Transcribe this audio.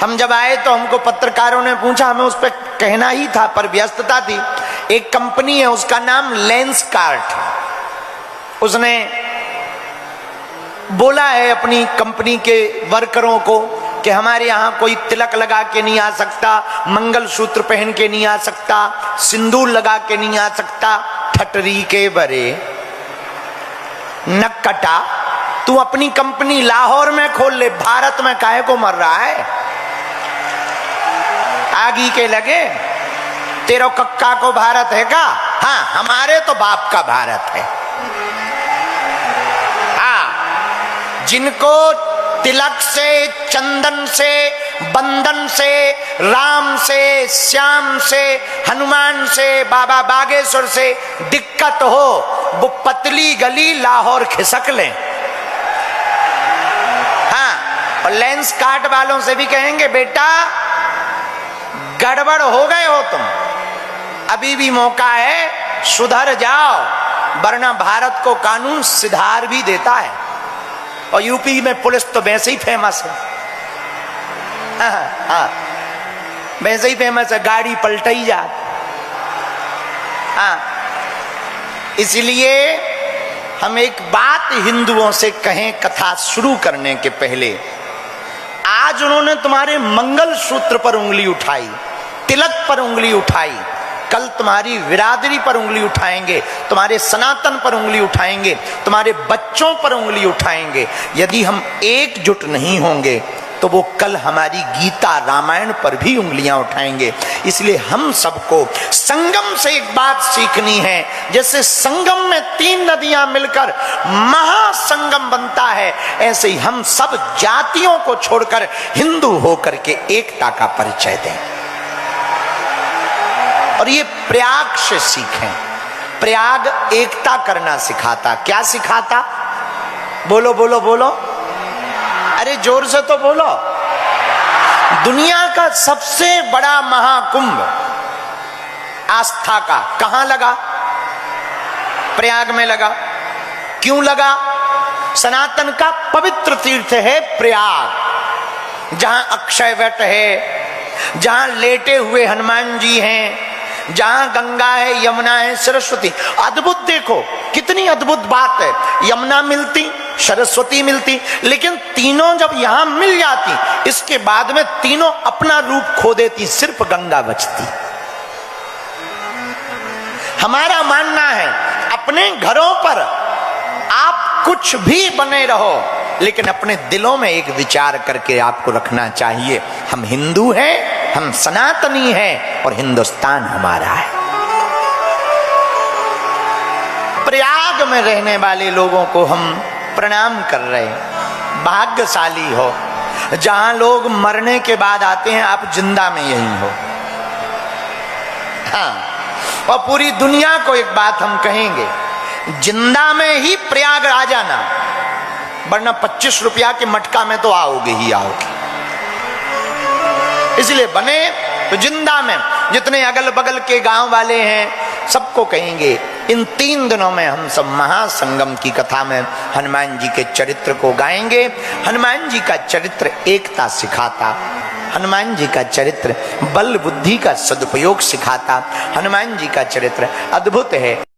हम जब आए तो हमको पत्रकारों ने पूछा, हमें उस पर कहना ही था पर व्यस्तता थी। एक कंपनी है, उसका नाम लेंसकार्ट। उसने बोला है अपनी कंपनी के वर्करों को कि हमारे यहां कोई तिलक लगा के नहीं आ सकता, मंगलसूत्र पहन के नहीं आ सकता, सिंदूर लगा के नहीं आ सकता। ठटरी के बरे नक्कटा, तू अपनी कंपनी लाहौर में खोल ले, भारत में काहे को मर रहा है? आगी के लगे तेरो कक्का को भारत है का? हाँ, हमारे तो बाप का भारत है। हाँ, जिनको तिलक से, चंदन से, बंधन से, राम से, श्याम से, हनुमान से, बाबा बागेश्वर से दिक्कत हो, वो पतली गली लाहौर खिसक लें। हाँ, और लेंसकार्ट वालों से भी कहेंगे बेटा गड़बड़ हो गए हो तुम, अभी भी मौका है, सुधर जाओ, वरना भारत को कानून सुधार भी देता है। और यूपी में पुलिस तो वैसे ही फेमस है। हाँ, वैसे ही फेमस है, गाड़ी पलट ही जा। हाँ, इसलिए हम एक बात हिंदुओं से कहें कथा शुरू करने के पहले, आज उन्होंने तुम्हारे मंगलसूत्र पर उंगली उठाई, तिलक पर उंगली उठाई, कल तुम्हारी बिरादरी पर उंगली उठाएंगे, तुम्हारे सनातन पर उंगली उठाएंगे, तुम्हारे बच्चों पर उंगली उठाएंगे। यदि हम एकजुट नहीं होंगे तो वो कल हमारी गीता रामायण पर भी उंगलियां उठाएंगे। इसलिए हम सबको संगम से एक बात सीखनी है। जैसे संगम में 3 नदियां मिलकर महासंगम बनता है, ऐसे ही हम सब जातियों को छोड़कर हिंदू होकर के एकता का परिचय दें। और ये प्रयाग से सीखें। प्रयाग एकता करना सिखाता। क्या सिखाता? बोलो बोलो बोलो, अरे जोर से तो बोलो। दुनिया का सबसे बड़ा महाकुंभ आस्था का कहां लगा? प्रयाग में लगा। क्यों लगा? सनातन का पवित्र तीर्थ है प्रयाग, जहां अक्षय वट है, जहां लेटे हुए हनुमान जी हैं, जहां गंगा है, यमुना है, सरस्वती। अद्भुत, देखो कितनी अद्भुत बात है। यमुना मिलती, सरस्वती मिलती, लेकिन तीनों जब यहां मिल जाती, इसके बाद में तीनों अपना रूप खो देती, सिर्फ गंगा बचती। हमारा मानना है अपने घरों पर आप कुछ भी बने रहो, लेकिन अपने दिलों में एक विचार करके आपको रखना चाहिए, हम हिंदू हैं, हम सनातनी हैं और हिंदुस्तान हमारा है। प्रयाग में रहने वाले लोगों को हम प्रणाम कर रहे हैं। भाग्यशाली हो, जहां लोग मरने के बाद आते हैं, आप जिंदा में यही हो। हाँ, और पूरी दुनिया को एक बात हम कहेंगे, जिंदा में ही प्रयाग आ जाना, वरना 25 रुपया के मटका में तो आओगे ही आओगे। इसलिए बने तो जिंदा में। जितने अगल बगल के गांव वाले हैं सबको कहेंगे, इन 3 दिनों में हम सब महासंगम की कथा में हनुमान जी के चरित्र को गाएंगे। हनुमान जी का चरित्र एकता सिखाता, हनुमान जी का चरित्र बल बुद्धि का सदुपयोग सिखाता, हनुमान जी का चरित्र अद्भुत है।